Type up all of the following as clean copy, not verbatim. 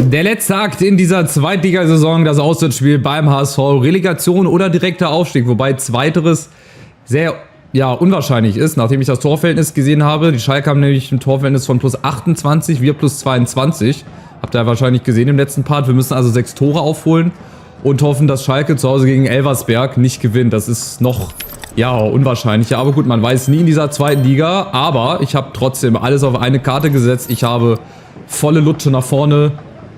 Der letzte Akt in dieser Zweitligasaison, das Auswärtsspiel beim HSV, Relegation oder direkter Aufstieg, wobei zweiteres sehr unwahrscheinlich ist, nachdem ich das Torverhältnis gesehen habe. Die Schalke haben nämlich ein Torverhältnis von plus 28, wir plus 22. Habt ihr ja wahrscheinlich gesehen im letzten Part. Wir müssen also 6 Tore aufholen und hoffen, dass Schalke zu Hause gegen Elversberg nicht gewinnt. Das ist noch unwahrscheinlicher. Aber gut, man weiß nie in dieser zweiten Liga. Aber ich habe trotzdem alles auf eine Karte gesetzt. Ich habe volle Lutsche nach vorne.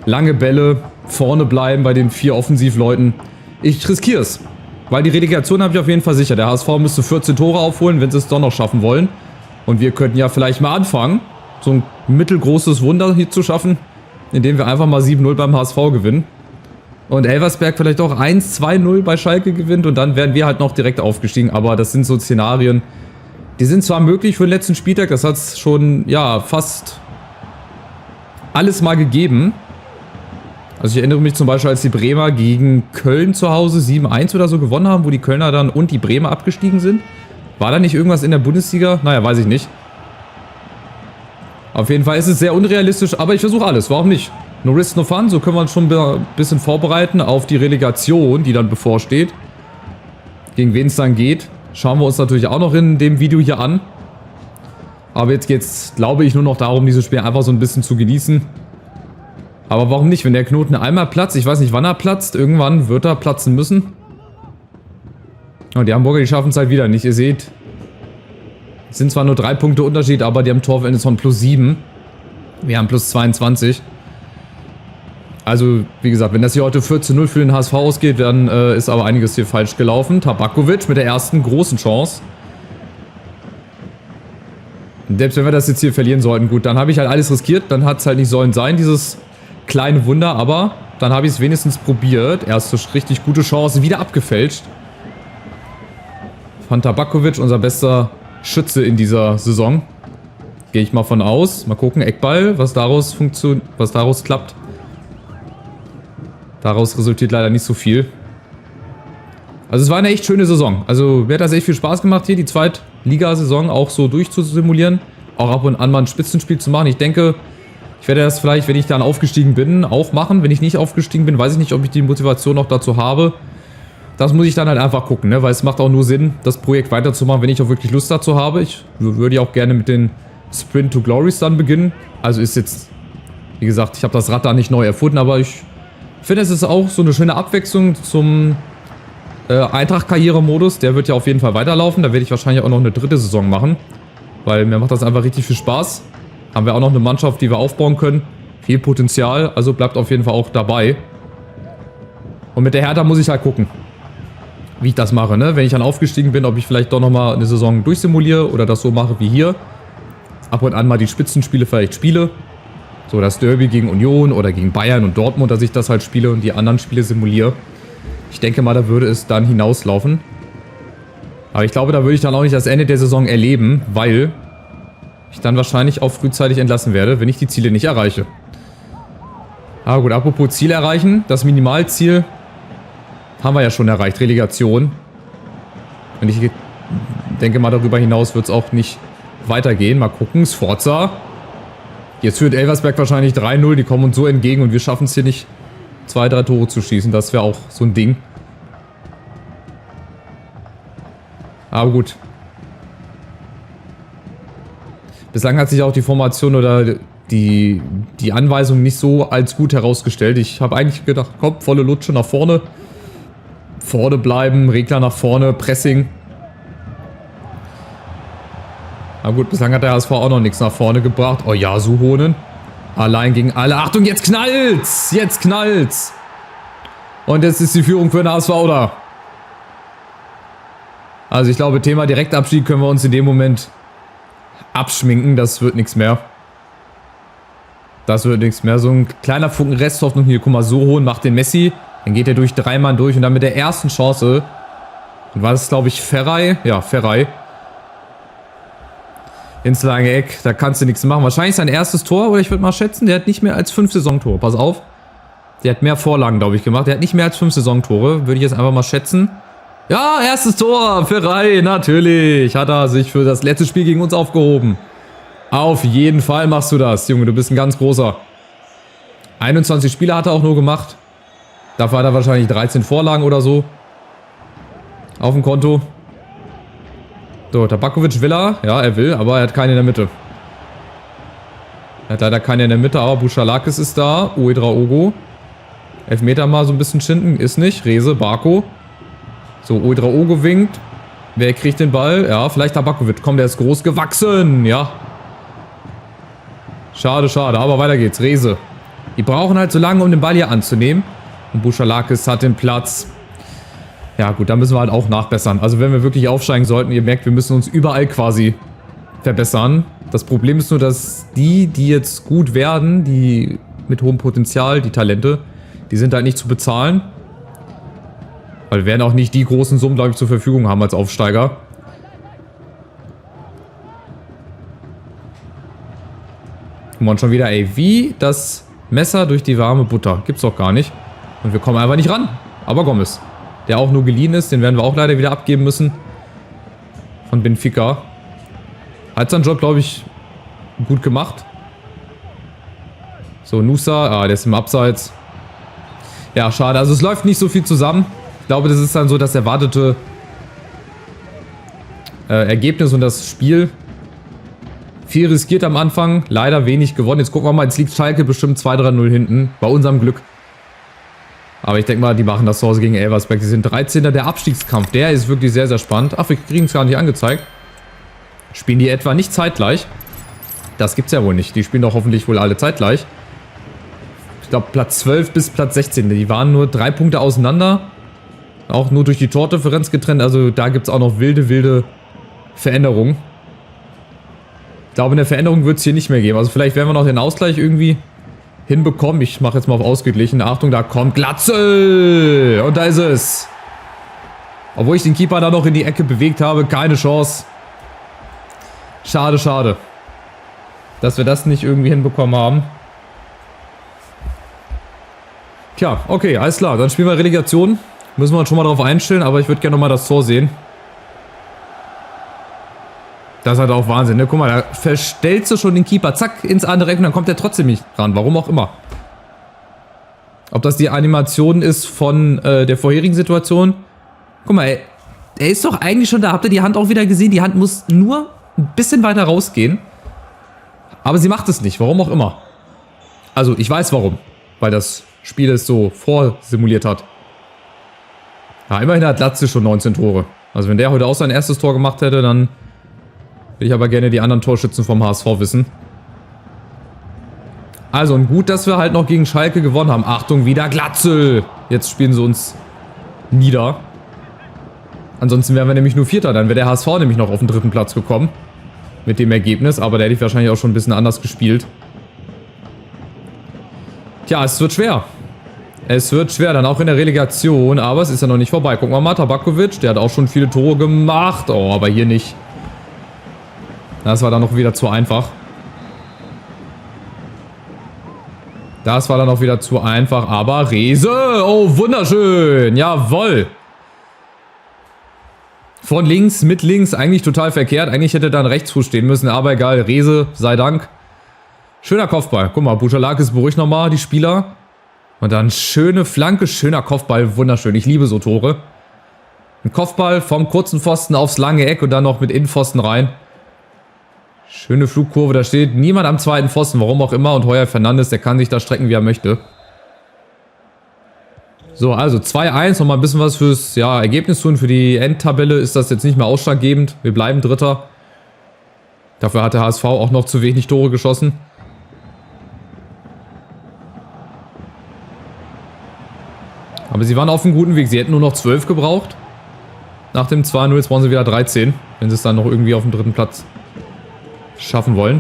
Lange Bälle, vorne bleiben bei den 4 Offensivleuten. Ich riskiere es, weil die Relegation habe ich auf jeden Fall sicher. Der HSV müsste 14 Tore aufholen, wenn sie es doch noch schaffen wollen. Und wir könnten ja vielleicht mal anfangen, so ein mittelgroßes Wunder hier zu schaffen, indem wir einfach mal 7-0 beim HSV gewinnen. Und Elversberg vielleicht auch 1-2-0 bei Schalke gewinnt und dann wären wir halt noch direkt aufgestiegen. Aber das sind so Szenarien, die sind zwar möglich für den letzten Spieltag, das hat es schon fast alles mal gegeben. Also ich erinnere mich zum Beispiel, als die Bremer gegen Köln zu Hause 7-1 oder so gewonnen haben, wo die Kölner dann und die Bremer abgestiegen sind. War da nicht irgendwas in der Bundesliga? Naja, weiß ich nicht. Auf jeden Fall ist es sehr unrealistisch, aber ich versuche alles. Warum nicht? No risk, no fun. So können wir uns schon ein bisschen vorbereiten auf die Relegation, die dann bevorsteht. Gegen wen es dann geht, schauen wir uns natürlich auch noch in dem Video hier an. Aber jetzt geht es, glaube ich, nur noch darum, dieses Spiel einfach so ein bisschen zu genießen. Aber warum nicht, wenn der Knoten einmal platzt, ich weiß nicht wann er platzt, irgendwann wird er platzen müssen. Und die Hamburger, die schaffen es halt wieder nicht. Ihr seht, es sind zwar nur 3 Punkte Unterschied, aber die haben Torverhältnis von plus 7. Wir haben plus 22. Also, wie gesagt, wenn das hier heute 14-0 für den HSV ausgeht, dann ist aber einiges hier falsch gelaufen. Tabakovic mit der ersten großen Chance. Und selbst wenn wir das jetzt hier verlieren sollten, gut, dann habe ich halt alles riskiert. Dann hat es halt nicht sollen sein, dieses kleine Wunder, aber dann habe ich es wenigstens probiert. Erste richtig gute Chance, wieder abgefälscht. Von Tabakovic, unser bester Schütze in dieser Saison. Gehe ich mal von aus. Mal gucken, Eckball, was daraus klappt. Daraus resultiert leider nicht so viel. Also es war eine echt schöne Saison. Also mir hat das echt viel Spaß gemacht hier, die Zweitligasaison auch so durchzusimulieren. Auch ab und an mal ein Spitzenspiel zu machen. Ich denke, ich werde das vielleicht, wenn ich dann aufgestiegen bin, auch machen. Wenn ich nicht aufgestiegen bin, weiß ich nicht, ob ich die Motivation noch dazu habe. Das muss ich dann halt einfach gucken, ne? Weil es macht auch nur Sinn, das Projekt weiterzumachen, wenn ich auch wirklich Lust dazu habe. Ich würde ja auch gerne mit den Sprint to Glories dann beginnen. Also ist jetzt, wie gesagt, ich habe das Rad da nicht neu erfunden, aber ich finde, es ist auch so eine schöne Abwechslung zum Eintracht-Karriere-Modus. Der wird ja auf jeden Fall weiterlaufen. Da werde ich wahrscheinlich auch noch eine 3. Saison machen, weil mir macht das einfach richtig viel Spaß. Haben wir auch noch eine Mannschaft, die wir aufbauen können. Viel Potenzial, also bleibt auf jeden Fall auch dabei. Und mit der Hertha muss ich halt gucken, wie ich das mache, ne? Wenn ich dann aufgestiegen bin, ob ich vielleicht doch nochmal eine Saison durchsimuliere oder das so mache wie hier. Ab und an mal die Spitzenspiele vielleicht spiele. So das Derby gegen Union oder gegen Bayern und Dortmund, dass ich das halt spiele und die anderen Spiele simuliere. Ich denke mal, da würde es dann hinauslaufen. Aber ich glaube, da würde ich dann auch nicht das Ende der Saison erleben, weil ich dann wahrscheinlich auch frühzeitig entlassen werde, wenn ich die Ziele nicht erreiche. Aber gut, apropos Ziel erreichen, das Minimalziel haben wir ja schon erreicht, Relegation. Und ich denke mal, darüber hinaus wird es auch nicht weitergehen. Mal gucken, Sforza. Jetzt führt Elversberg wahrscheinlich 3-0, die kommen uns so entgegen und wir schaffen es hier nicht, 2, 3 Tore zu schießen. Das wäre auch so ein Ding. Aber gut. Bislang hat sich auch die Formation oder die Anweisung nicht so als gut herausgestellt. Ich habe eigentlich gedacht, komm, volle Lutsche nach vorne. Vorne bleiben, Regler nach vorne, Pressing. Aber gut, bislang hat der HSV auch noch nichts nach vorne gebracht. Oh ja, Suhonen. Allein gegen alle. Achtung, jetzt knallt's! Jetzt knallt's! Und jetzt ist die Führung für den HSV da. Also ich glaube, Thema Direktabschied können wir uns in dem Moment abschminken. Das wird nichts mehr. Das wird nichts mehr. So ein kleiner Funken Resthoffnung hier. Guck mal, Suhonen macht den Messi. Dann geht er durch 3 Mann durch und dann mit der ersten Chance. War das, glaube ich, Ferrei? Ja, Ferrei. Ins lange Eck, da kannst du nichts machen. Wahrscheinlich sein erstes Tor, oder ich würde mal schätzen, der hat nicht mehr als 5 Saisontore. Pass auf. Der hat mehr Vorlagen, glaube ich, gemacht. Der hat nicht mehr als 5 Saisontore, würde ich jetzt einfach mal schätzen. Ja, erstes Tor, Ferrei, natürlich. Hat er sich für das letzte Spiel gegen uns aufgehoben. Auf jeden Fall machst du das, Junge, du bist ein ganz großer. 21 Spiele hat er auch nur gemacht. Dafür hat er wahrscheinlich 13 Vorlagen oder so auf dem Konto. So, Tabakovic will er. Ja, er will, aber er hat keinen in der Mitte. Er hat leider keinen in der Mitte, aber Buchalakis ist da. Uedraogo. Elfmeter mal so ein bisschen schinden. Ist nicht. Reze, Barco. So, Uedraogo winkt. Wer kriegt den Ball? Ja, vielleicht Tabakovic. Komm, der ist groß gewachsen. Ja. Schade, schade. Aber weiter geht's. Reze. Die brauchen halt so lange, um den Ball hier anzunehmen. Und Buchalakis hat den Platz. Ja gut, da müssen wir halt auch nachbessern. Also wenn wir wirklich aufsteigen sollten, ihr merkt, wir müssen uns überall quasi verbessern. Das Problem ist nur, dass die jetzt gut werden, die mit hohem Potenzial, die Talente, die sind halt nicht zu bezahlen. Weil wir werden auch nicht die großen Summen, glaube ich, zur Verfügung haben als Aufsteiger. Und schon wieder, ey, wie das Messer durch die warme Butter. Gibt's doch gar nicht. Und wir kommen einfach nicht ran. Aber Gomez, der auch nur geliehen ist, den werden wir auch leider wieder abgeben müssen. Von Benfica. Hat seinen Job, glaube ich, gut gemacht. So, Nusa, der ist im Abseits. Ja, schade. Also es läuft nicht so viel zusammen. Ich glaube, das ist dann so das erwartete Ergebnis und das Spiel. Viel riskiert am Anfang, leider wenig gewonnen. Jetzt gucken wir mal, jetzt liegt Schalke bestimmt 2-3-0 hinten. Bei unserem Glück. Aber ich denke mal, die machen das zu Hause gegen Elversberg. Die sind 13. Der Abstiegskampf, der ist wirklich sehr, sehr spannend. Ach, wir kriegen es gar nicht angezeigt. Spielen die etwa nicht zeitgleich? Das gibt's ja wohl nicht. Die spielen doch hoffentlich wohl alle zeitgleich. Ich glaube, Platz 12 bis Platz 16. Die waren nur 3 Punkte auseinander. Auch nur durch die Tordifferenz getrennt. Also da gibt es auch noch wilde Veränderungen. Ich glaube, eine Veränderung wird es hier nicht mehr geben. Also vielleicht werden wir noch den Ausgleich irgendwie hinbekommen. Ich mache jetzt mal auf ausgeglichen. Achtung, da kommt Glatzel. Und da ist es. Obwohl ich den Keeper da noch in die Ecke bewegt habe. Keine Chance. Schade, schade. Dass wir das nicht irgendwie hinbekommen haben. Tja, okay, alles klar. Dann spielen wir Relegation. Müssen wir uns schon mal darauf einstellen. Aber ich würde gerne nochmal das Tor sehen. Das ist halt auch Wahnsinn, ne? Guck mal, da verstellst du schon den Keeper, zack, ins andere Eck und dann kommt der trotzdem nicht ran. Warum auch immer. Ob das die Animation ist von der vorherigen Situation. Guck mal, ey, er ist doch eigentlich schon da. Habt ihr die Hand auch wieder gesehen? Die Hand muss nur ein bisschen weiter rausgehen. Aber sie macht es nicht, warum auch immer. Also, ich weiß warum. Weil das Spiel es so vorsimuliert hat. Ja, immerhin hat Glatzel schon 19 Tore. Also, wenn der heute auch sein erstes Tor gemacht hätte, dann will ich aber gerne die anderen Torschützen vom HSV wissen. Also, und gut, dass wir halt noch gegen Schalke gewonnen haben. Achtung, wieder Glatzel. Jetzt spielen sie uns nieder. Ansonsten wären wir nämlich nur Vierter. Dann wäre der HSV nämlich noch auf den 3. Platz gekommen. Mit dem Ergebnis. Aber der hätte ich wahrscheinlich auch schon ein bisschen anders gespielt. Tja, es wird schwer. Es wird schwer, dann auch in der Relegation. Aber es ist ja noch nicht vorbei. Gucken wir mal, Tabakovic, der hat auch schon viele Tore gemacht. Oh, aber hier nicht. Das war dann noch wieder zu einfach. Das war dann auch wieder zu einfach. Aber Reze. Oh, wunderschön. Jawohl. Von links, mit links. Eigentlich total verkehrt. Eigentlich hätte dann Rechtsfuß stehen müssen. Aber egal. Reze, sei Dank. Schöner Kopfball. Guck mal, Buchalakis beruhigt nochmal die Spieler. Und dann schöne Flanke, schöner Kopfball. Wunderschön. Ich liebe so Tore. Ein Kopfball vom kurzen Pfosten aufs lange Eck und dann noch mit Innenpfosten rein. Schöne Flugkurve, da steht niemand am zweiten Pfosten, warum auch immer. Und Heuer Fernandes, der kann sich da strecken, wie er möchte. So, also 2-1, nochmal ein bisschen was fürs Ergebnis tun. Für die Endtabelle ist das jetzt nicht mehr ausschlaggebend. Wir bleiben Dritter. Dafür hat der HSV auch noch zu wenig Tore geschossen. Aber sie waren auf einem guten Weg. Sie hätten nur noch 12 gebraucht. Nach dem 2-0, jetzt brauchen sie wieder 13. Wenn sie es dann noch irgendwie auf dem 3. Platz schaffen wollen.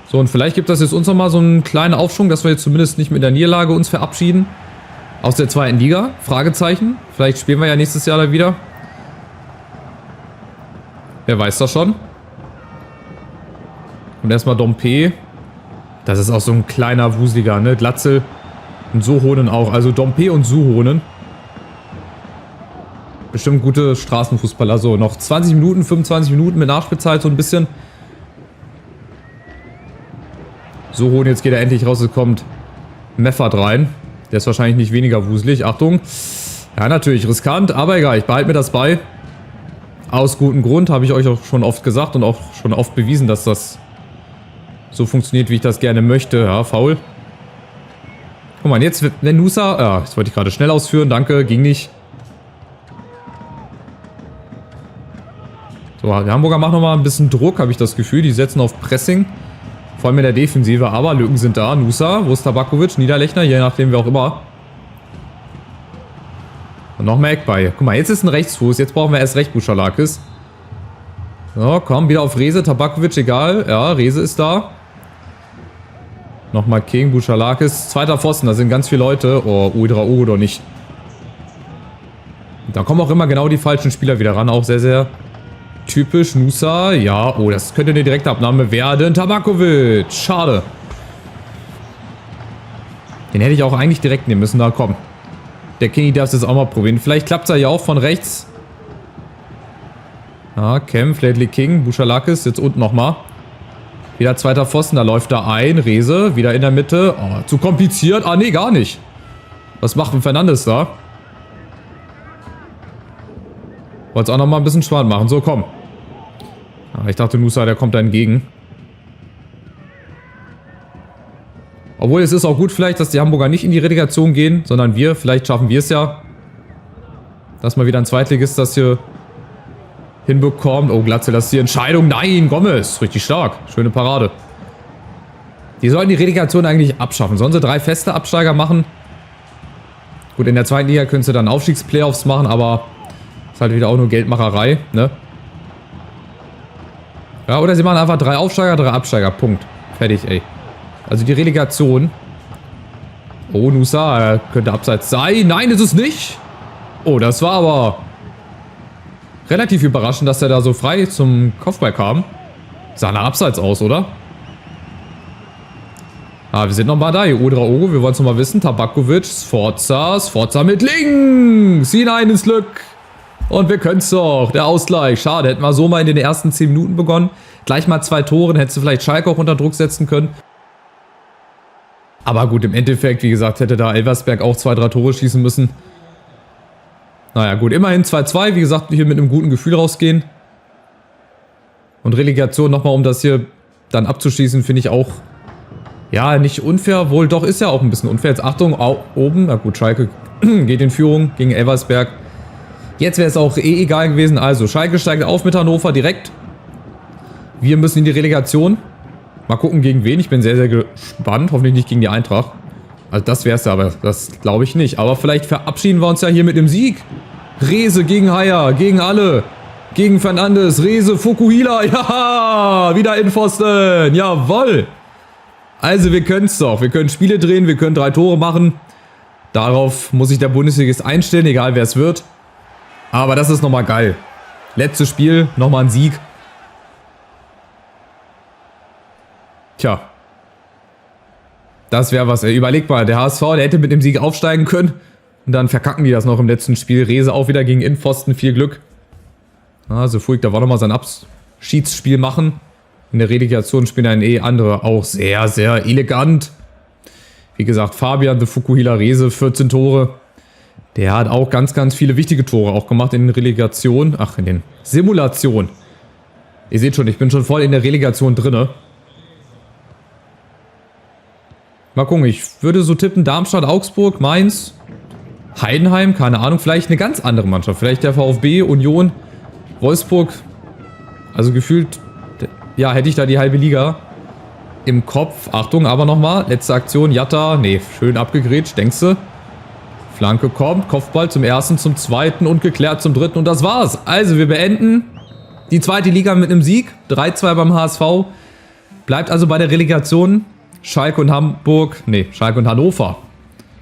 So, und vielleicht gibt das jetzt uns nochmal so einen kleinen Aufschwung, dass wir jetzt zumindest nicht mit der Niederlage uns verabschieden. Aus der 2. Liga. Fragezeichen. Vielleicht spielen wir ja nächstes Jahr da wieder. Wer weiß das schon. Und erstmal Dompe. Das ist auch so ein kleiner Wuseliger, ne? Glatzel und Suhonen auch. Also Dompe und Suhonen. Bestimmt gute Straßenfußballer. So, noch 20 Minuten, 25 Minuten mit Nachspielzeit so ein bisschen. So hoch, jetzt geht er endlich raus, es kommt Meffert rein. Der ist wahrscheinlich nicht weniger wuselig. Achtung. Ja, natürlich riskant, aber egal, ich behalte mir das bei. Aus gutem Grund, habe ich euch auch schon oft gesagt und auch schon oft bewiesen, dass das so funktioniert, wie ich das gerne möchte. Ja, faul. Guck mal, jetzt, wenn Nusa... Ja, das wollte ich gerade schnell ausführen, danke, ging nicht. So, die Hamburger machen nochmal ein bisschen Druck, habe ich das Gefühl. Die setzen auf Pressing. Vor allem in der Defensive, aber Lücken sind da. Nusa, wo ist Tabakovic? Niederlechner, je nachdem, wer auch immer. Und noch mehr Eckball. Guck mal, jetzt ist ein Rechtsfuß. Jetzt brauchen wir erst recht Buchalakis. So, komm, wieder auf Reze. Tabakovic, egal. Ja, Reze ist da. Nochmal King, Buchalakis. Zweiter Pfosten, da sind ganz viele Leute. Oh, Uedraogo doch nicht. Da kommen auch immer genau die falschen Spieler wieder ran. Auch sehr, sehr typisch. Nusa, ja. Oh, das könnte eine direkte Abnahme werden. Tabakovic, schade. Den hätte ich auch eigentlich direkt nehmen müssen. Da, komm. Der Kenny darf es jetzt auch mal probieren. Vielleicht klappt es ja auch von rechts. Ja, Kempf, Lately King, Buchalakis, jetzt unten nochmal. Wieder zweiter Pfosten, da läuft er ein. Reze, wieder in der Mitte. Oh, zu kompliziert. Ah, nee, gar nicht. Was macht denn Fernandes da? Wollte es auch nochmal ein bisschen spannend machen. So, komm. Ja, ich dachte, Nusa, der kommt da entgegen. Obwohl, es ist auch gut vielleicht, dass die Hamburger nicht in die Relegation gehen, sondern wir. Vielleicht schaffen wir es ja. Dass mal wieder ein Zweitligist das hier hinbekommt. Oh, Glatze, das ist die Entscheidung. Nein, Gomez. Richtig stark. Schöne Parade. Die sollten die Relegation eigentlich abschaffen. Sollen sie 3 feste Absteiger machen? Gut, in der zweiten Liga können sie dann Aufstiegsplayoffs machen, aber ist halt wieder auch nur Geldmacherei, ne? Ja, oder sie machen einfach 3 Aufsteiger, 3 Absteiger. Punkt. Fertig, ey. Also die Relegation. Oh, Nusa, könnte abseits sein. Nein, ist es nicht. Oh, das war aber relativ überraschend, dass er da so frei zum Kopfball kam. Sah nach Abseits aus, oder? Ah, wir sind nochmal da. Hier Uedraogo, wir wollen es nochmal wissen. Tabakovic, Sforza mit links. Hinein ins Glück. Und wir können es doch. Der Ausgleich. Schade, hätten wir so mal in den ersten 10 Minuten begonnen. Gleich mal 2 Tore, hättest du vielleicht Schalke auch unter Druck setzen können. Aber gut, im Endeffekt, wie gesagt, hätte da Elversberg auch 2, 3 Tore schießen müssen. Naja, gut, immerhin 2-2. Wie gesagt, hier mit einem guten Gefühl rausgehen. Und Relegation nochmal, um das hier dann abzuschließen, finde ich auch, ja, nicht unfair. Wohl doch, ist ja auch ein bisschen unfair. Jetzt Achtung, oben. Na gut, Schalke geht in Führung gegen Elversberg. Jetzt wäre es auch eh egal gewesen. Also, Schalke steigt auf mit Hannover direkt. Wir müssen in die Relegation. Mal gucken, gegen wen. Ich bin sehr, sehr gespannt. Hoffentlich nicht gegen die Eintracht. Also das wäre es ja, aber das glaube ich nicht. Aber vielleicht verabschieden wir uns ja hier mit dem Sieg. Reze gegen Haier, gegen alle. Gegen Fernandes, Reze, Fukuhila. Ja, wieder in Pfosten. Jawoll. Also wir können es doch. Wir können Spiele drehen, wir können 3 Tore machen. Darauf muss sich der Bundesligist einstellen, egal wer es wird. Aber das ist nochmal geil. Letztes Spiel, nochmal ein Sieg. Tja. Das wäre was. Überleg mal, der HSV, der hätte mit dem Sieg aufsteigen können. Und dann verkacken die das noch im letzten Spiel. Reze auch wieder gegen Innenpfosten. Viel Glück. Also Fulk, da war nochmal sein Abschiedsspiel machen. In der Relegation spielen dann andere auch sehr, sehr elegant. Wie gesagt, Fabian, de Fukuhila, Reze, 14 Tore. Der hat auch ganz, ganz viele wichtige Tore auch gemacht in den Relegationen. Ach, in den Simulationen. Ihr seht schon, ich bin schon voll in der Relegation drinne. Mal gucken, ich würde so tippen, Darmstadt, Augsburg, Mainz, Heidenheim, keine Ahnung, vielleicht eine ganz andere Mannschaft. Vielleicht der VfB, Union, Wolfsburg. Also gefühlt, ja, hätte ich da die halbe Liga im Kopf. Achtung, aber nochmal, letzte Aktion, Jatta, nee, schön abgegrätscht, denkst du? Flanke kommt, Kopfball zum ersten, zum zweiten und geklärt zum dritten und das war's. Also wir beenden die zweite Liga mit einem Sieg, 3-2 beim HSV. Bleibt also bei der Relegation. Schalke und Schalke und Hannover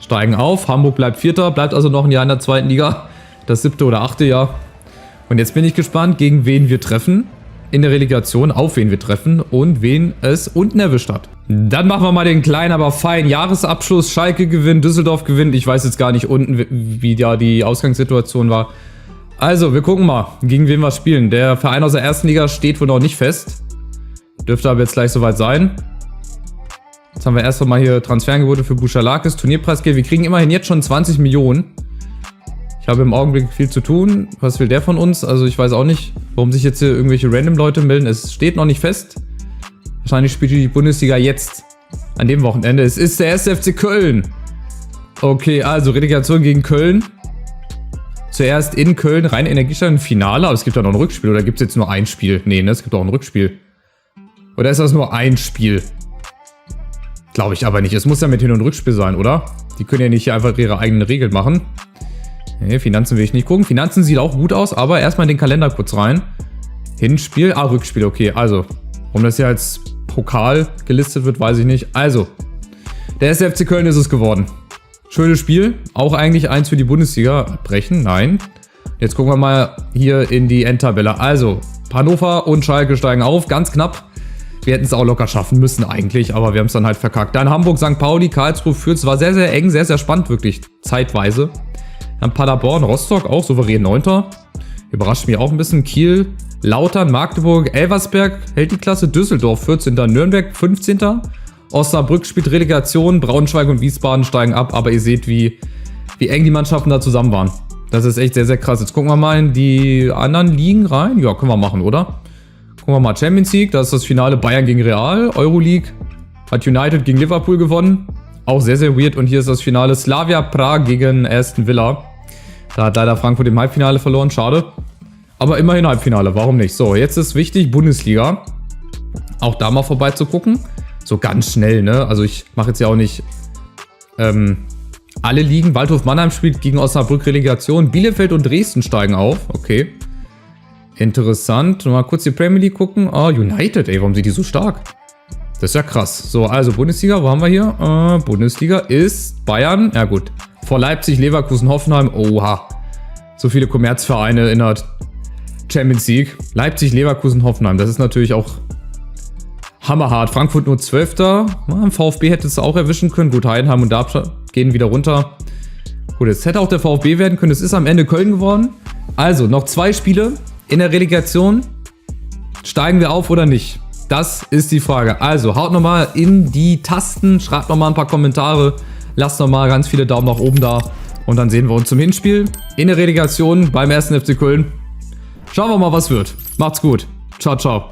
steigen auf. Hamburg bleibt Vierter, bleibt also noch ein Jahr in der zweiten Liga. Das 7. oder 8. Jahr. Und jetzt bin ich gespannt, gegen wen wir treffen in der Relegation, auf wen wir treffen und wen es unten erwischt hat. Dann machen wir mal den kleinen, aber feinen Jahresabschluss. Schalke gewinnt, Düsseldorf gewinnt. Ich weiß jetzt gar nicht unten, wie da die Ausgangssituation war. Also, wir gucken mal, gegen wen wir spielen. Der Verein aus der ersten Liga steht wohl noch nicht fest. Dürfte aber jetzt gleich soweit sein. Jetzt haben wir erst mal hier Transferangebote für Buchalakis, Turnierpreisgeld. Wir kriegen immerhin jetzt schon 20 Millionen. Ich habe im Augenblick viel zu tun. Was will der von uns? Also ich weiß auch nicht, warum sich jetzt hier irgendwelche random Leute melden. Es steht noch nicht fest. Wahrscheinlich spielt die Bundesliga jetzt. An dem Wochenende. Es ist der 1. FC Köln. Okay, also Relegation gegen Köln. Zuerst in Köln, rein Energiestadt, Finale. Aber es gibt ja noch ein Rückspiel. Oder gibt es jetzt nur ein Spiel? Nee, ne? Es gibt auch ein Rückspiel. Oder ist das nur ein Spiel? Glaube ich aber nicht. Es muss ja mit Hin- und Rückspiel sein, oder? Die können ja nicht hier einfach ihre eigenen Regeln machen. Nee, Finanzen will ich nicht gucken. Finanzen sieht auch gut aus, aber erstmal in den Kalender kurz rein. Hinspiel, Rückspiel, okay. Also, warum das hier als Pokal gelistet wird, weiß ich nicht. Also, der 1. FC Köln ist es geworden. Schönes Spiel. Auch eigentlich eins für die Bundesliga. Brechen? Nein. Jetzt gucken wir mal hier in die Endtabelle. Also, Hannover und Schalke steigen auf. Ganz knapp. Wir hätten es auch locker schaffen müssen eigentlich, aber wir haben es dann halt verkackt. Dann Hamburg, St. Pauli, Karlsruhe führt. Es war sehr, sehr eng, sehr, sehr spannend wirklich. Zeitweise. Dann Paderborn, Rostock, auch souverän 9. Überrascht mich auch ein bisschen. Kiel, Lautern, Magdeburg, Elversberg hält die Klasse. Düsseldorf 14. Nürnberg 15. Osnabrück spielt Relegation. Braunschweig und Wiesbaden steigen ab. Aber ihr seht, wie eng die Mannschaften da zusammen waren. Das ist echt sehr, sehr krass. Jetzt gucken wir mal in die anderen Ligen rein. Ja, können wir machen, oder? Gucken wir mal Champions League. Da ist das Finale Bayern gegen Real. Euroleague hat United gegen Liverpool gewonnen. Auch sehr, sehr weird. Und hier ist das Finale Slavia Prag gegen Aston Villa. Da hat leider Frankfurt im Halbfinale verloren. Schade. Aber immerhin Halbfinale. Warum nicht? So, jetzt ist wichtig, Bundesliga. Auch da mal vorbei zu gucken. So ganz schnell, ne? Also ich mache jetzt ja auch nicht alle Ligen. Waldhof Mannheim spielt gegen Osnabrück Relegation. Bielefeld und Dresden steigen auf. Okay. Interessant. Mal kurz die Premier League gucken. Oh, United, ey. Warum sind die so stark? Das ist ja krass. So, also Bundesliga, wo haben wir hier? Bundesliga ist Bayern. Ja gut. Vor Leipzig, Leverkusen, Hoffenheim. Oha. So viele Kommerzvereine in der Champions League. Leipzig, Leverkusen, Hoffenheim. Das ist natürlich auch hammerhart. Frankfurt nur 12. Im VfB hätte es auch erwischen können. Gut, Heidenheim und Darmstadt gehen wieder runter. Gut, jetzt hätte auch der VfB werden können. Es ist am Ende Köln geworden. Also, noch 2 Spiele in der Relegation. Steigen wir auf oder nicht? Das ist die Frage. Also, haut nochmal in die Tasten, schreibt nochmal ein paar Kommentare, lasst nochmal ganz viele Daumen nach oben da und dann sehen wir uns zum Hinspiel in der Relegation beim 1. FC Köln. Schauen wir mal, was wird. Macht's gut. Ciao, ciao.